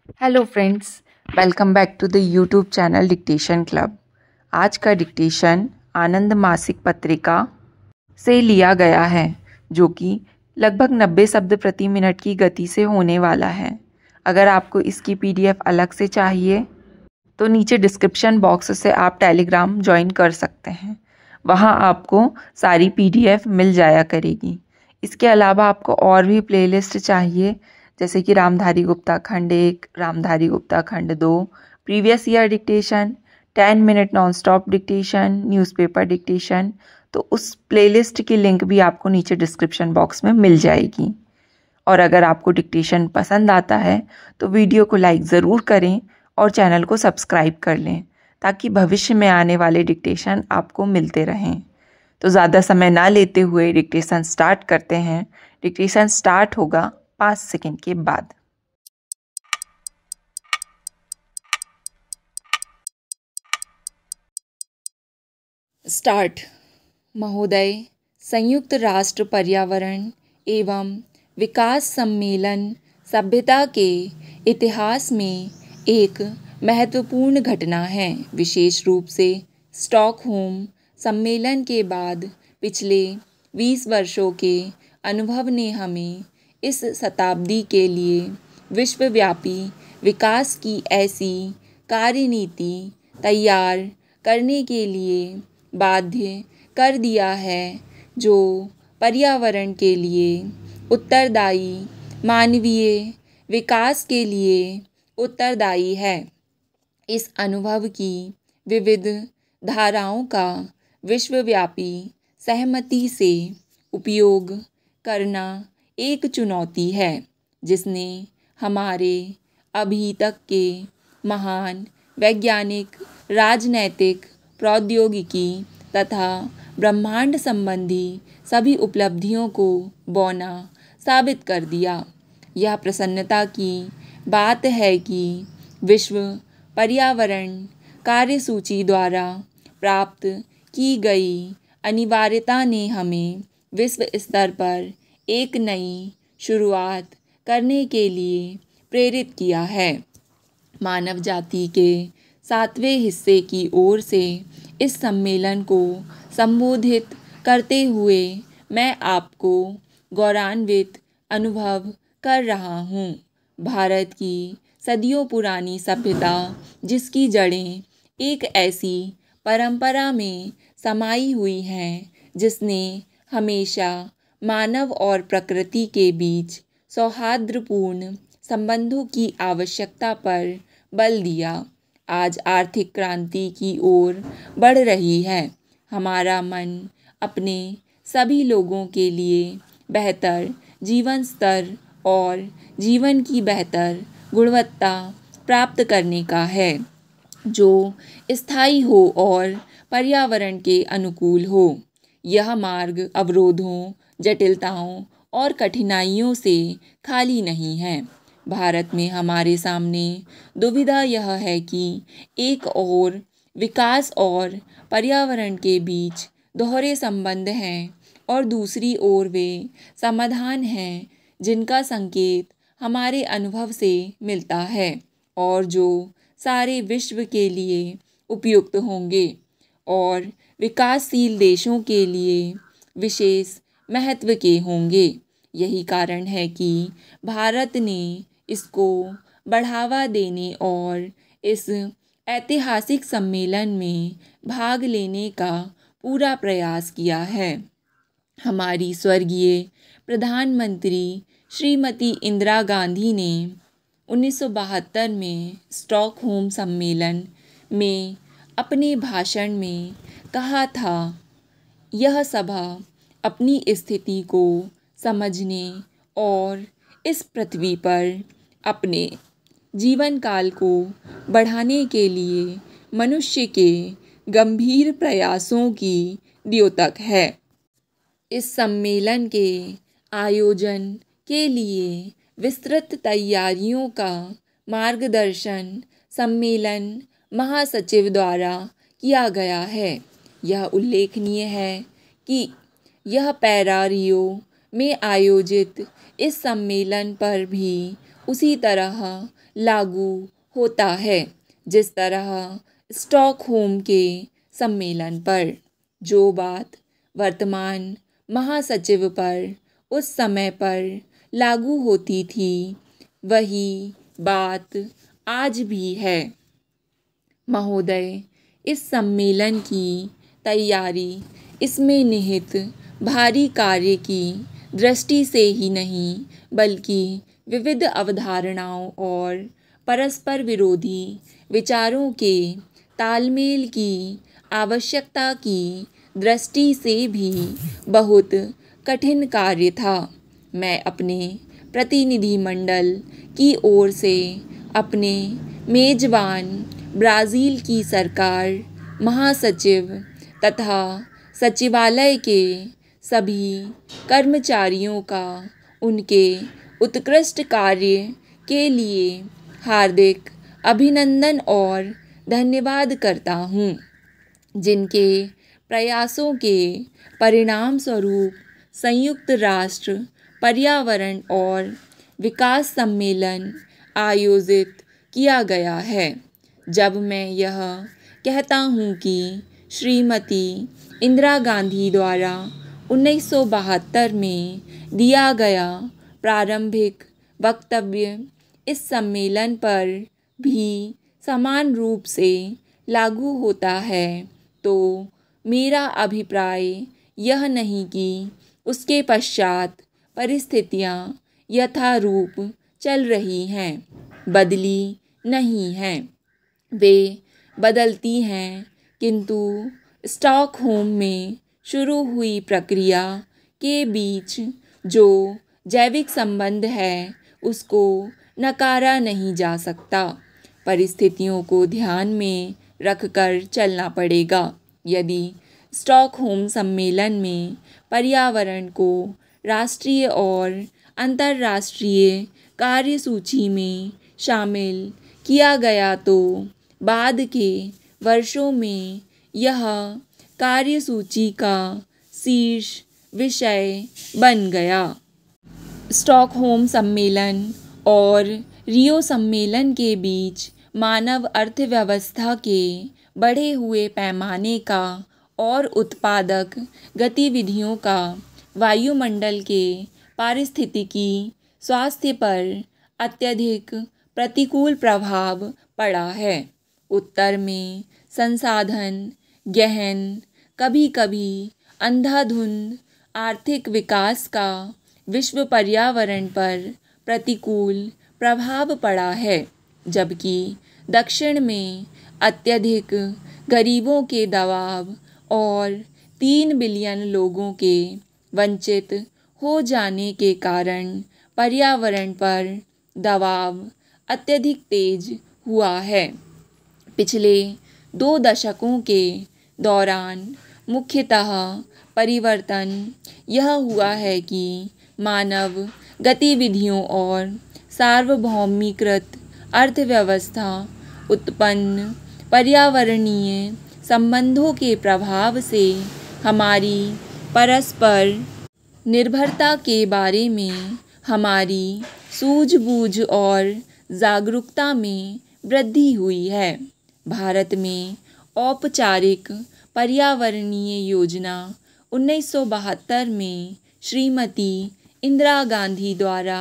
Hello friends, welcome back to the YouTube channel dictation club. आज का dictation आनंद मासिक पत्रिका से लिया गया है, जो कि लगभग 90 शब्द प्रति मिनट की गति से होने वाला है। अगर आपको इसकी पीडीएफ अलग से चाहिए तो नीचे डिस्क्रिप्शन बॉक्स से आप टेलीग्राम ज्वाइन कर सकते हैं। वहाँ आपको सारी पीडीएफ मिल जाया करेगी। इसके अलावा आपको और भी प्लेलिस्ट चाहिए, जैसे कि रामधारी गुप्ता खंड 1, रामधारी गुप्ता खंड 2, previous year dictation, 10 minute non stop dictation, newspaper dictation, तो उस प्लेलिस्ट की लिंक भी आपको नीचे डिस्क्रिप्शन बॉक्स में मिल जाएगी। और अगर आपको डिक्टेशन पसंद आता है तो वीडियो को लाइक ज़रूर करें और चैनल को सब्सक्राइब कर लें, ताकि भविष्य में आने वाले डिक्टेशन आपको मिलते रहें। तो ज़्यादा समय ना लेते हुए डिक्टेशन स्टार्ट करते हैं। डिक्टेशन स्टार्ट होगा 5 सेकंड के बाद। स्टार्ट। महोदय, संयुक्त राष्ट्र पर्यावरण एवं विकास सम्मेलन सभ्यता के इतिहास में एक महत्वपूर्ण घटना है। विशेष रूप से स्टॉकहोम सम्मेलन के बाद पिछले 20 वर्षों के अनुभव ने हमें इस शताब्दी के लिए विश्वव्यापी विकास की ऐसी कार्यनीति तैयार करने के लिए बाध्य कर दिया है जो पर्यावरण के लिए उत्तरदायी, मानवीय विकास के लिए उत्तरदायी है। इस अनुभव की विविध धाराओं का विश्वव्यापी सहमति से उपयोग करना एक चुनौती है, जिसने हमारे अभी तक के महान वैज्ञानिक, राजनैतिक, प्रौद्योगिकी तथा ब्रह्मांड संबंधी सभी उपलब्धियों को बौना साबित कर दिया। यह प्रसन्नता की बात है कि विश्व पर्यावरण कार्यसूची द्वारा प्राप्त की गई अनिवार्यता ने हमें विश्व स्तर पर एक नई शुरुआत करने के लिए प्रेरित किया है। मानव जाति के 7वें हिस्से की ओर से इस सम्मेलन को संबोधित करते हुए मैं आपको गौरवान्वित अनुभव कर रहा हूँ। भारत की सदियों पुरानी सभ्यता, जिसकी जड़ें एक ऐसी परंपरा में समाई हुई हैं जिसने हमेशा मानव और प्रकृति के बीच सौहार्दपूर्ण संबंधों की आवश्यकता पर बल दिया, आज आर्थिक क्रांति की ओर बढ़ रही है। हमारा मन अपने सभी लोगों के लिए बेहतर जीवन स्तर और जीवन की बेहतर गुणवत्ता प्राप्त करने का है, जो स्थायी हो और पर्यावरण के अनुकूल हो। यह मार्ग अवरोधों, जटिलताओं और कठिनाइयों से खाली नहीं है। भारत में हमारे सामने दुविधा यह है कि एक ओर विकास और पर्यावरण के बीच दोहरे संबंध हैं और दूसरी ओर वे समाधान हैं जिनका संकेत हमारे अनुभव से मिलता है और जो सारे विश्व के लिए उपयुक्त होंगे और विकासशील देशों के लिए विशेष महत्व के होंगे। यही कारण है कि भारत ने इसको बढ़ावा देने और इस ऐतिहासिक सम्मेलन में भाग लेने का पूरा प्रयास किया है। हमारी स्वर्गीय प्रधानमंत्री श्रीमती इंदिरा गांधी ने 1972 में स्टॉकहोम सम्मेलन में अपने भाषण में कहा था, यह सभा अपनी स्थिति को समझने और इस पृथ्वी पर अपने जीवन काल को बढ़ाने के लिए मनुष्य के गंभीर प्रयासों की द्योतक है। इस सम्मेलन के आयोजन के लिए विस्तृत तैयारियों का मार्गदर्शन सम्मेलन महासचिव द्वारा किया गया है। यह उल्लेखनीय है कि यह पैरा रियो में आयोजित इस सम्मेलन पर भी उसी तरह लागू होता है जिस तरह स्टॉकहोम के सम्मेलन पर जो बात वर्तमान महासचिव पर उस समय पर लागू होती थी वही बात आज भी है। महोदय, इस सम्मेलन की तैयारी इसमें निहित भारी कार्य की दृष्टि से ही नहीं बल्कि विविध अवधारणाओं और परस्पर विरोधी विचारों के तालमेल की आवश्यकता की दृष्टि से भी बहुत कठिन कार्य था। मैं अपने प्रतिनिधिमंडल की ओर से अपने मेजबान ब्राज़ील की सरकार, महासचिव तथा सचिवालय के सभी कर्मचारियों का उनके उत्कृष्ट कार्य के लिए हार्दिक अभिनंदन और धन्यवाद करता हूँ, जिनके प्रयासों के परिणाम स्वरूप संयुक्त राष्ट्र पर्यावरण और विकास सम्मेलन आयोजित किया गया है। जब मैं यह कहता हूँ कि श्रीमती इंदिरा गांधी द्वारा 1972 में दिया गया प्रारंभिक वक्तव्य इस सम्मेलन पर भी समान रूप से लागू होता है, तो मेरा अभिप्राय यह नहीं कि उसके पश्चात परिस्थितियाँ यथारूप चल रही हैं, बदली नहीं हैं। वे बदलती हैं, किंतु स्टॉकहोम में शुरू हुई प्रक्रिया के बीच जो जैविक संबंध है उसको नकारा नहीं जा सकता। परिस्थितियों को ध्यान में रखकर चलना पड़ेगा। यदि स्टॉकहोम सम्मेलन में पर्यावरण को राष्ट्रीय और अंतर्राष्ट्रीय कार्यसूची में शामिल किया गया तो बाद के वर्षों में यह कार्यसूची का शीर्ष विषय बन गया। स्टॉकहोम सम्मेलन और रियो सम्मेलन के बीच मानव अर्थव्यवस्था के बढ़े हुए पैमाने का और उत्पादक गतिविधियों का वायुमंडल के पारिस्थितिकी स्वास्थ्य पर अत्यधिक प्रतिकूल प्रभाव पड़ा है। उत्तर में संसाधन गहन, कभी कभी अंधाधुंध आर्थिक विकास का विश्व पर्यावरण पर प्रतिकूल प्रभाव पड़ा है, जबकि दक्षिण में अत्यधिक गरीबों के दबाव और 3 बिलियन लोगों के वंचित हो जाने के कारण पर्यावरण पर दबाव अत्यधिक तेज हुआ है। पिछले 2 दशकों के दौरान मुख्यतः परिवर्तन यह हुआ है कि मानव गतिविधियों और सार्वभौमिकृत अर्थव्यवस्था उत्पन्न पर्यावरणीय संबंधों के प्रभाव से हमारी परस्पर निर्भरता के बारे में हमारी सूझबूझ और जागरूकता में वृद्धि हुई है। भारत में औपचारिक पर्यावरणीय योजना 1972 में श्रीमती इंदिरा गांधी द्वारा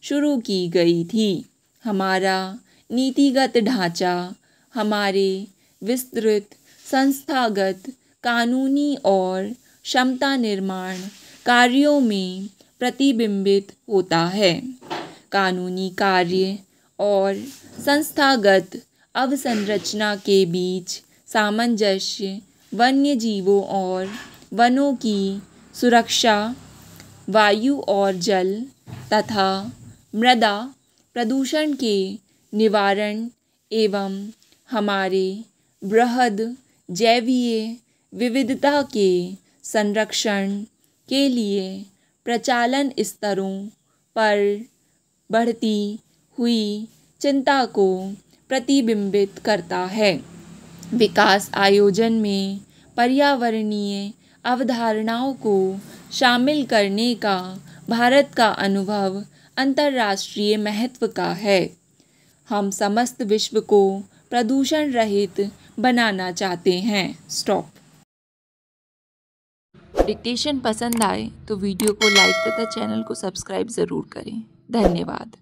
शुरू की गई थी। हमारा नीतिगत ढांचा हमारे विस्तृत संस्थागत, कानूनी और क्षमता निर्माण कार्यों में प्रतिबिंबित होता है। कानूनी कार्य और संस्थागत अवसंरचना के बीच सामंजस्य वन्य जीवों और वनों की सुरक्षा, वायु और जल तथा मृदा प्रदूषण के निवारण एवं हमारे बृहद जैवीय विविधता के संरक्षण के लिए प्रचालन स्तरों पर बढ़ती हुई चिंता को प्रतिबिंबित करता है। विकास आयोजन में पर्यावरणीय अवधारणाओं को शामिल करने का भारत का अनुभव अंतर्राष्ट्रीय महत्व का है। हम समस्त विश्व को प्रदूषण रहित बनाना चाहते हैं। स्टॉप। डिक्टेशन पसंद आए तो वीडियो को लाइक तथा चैनल को सब्सक्राइब ज़रूर करें। धन्यवाद।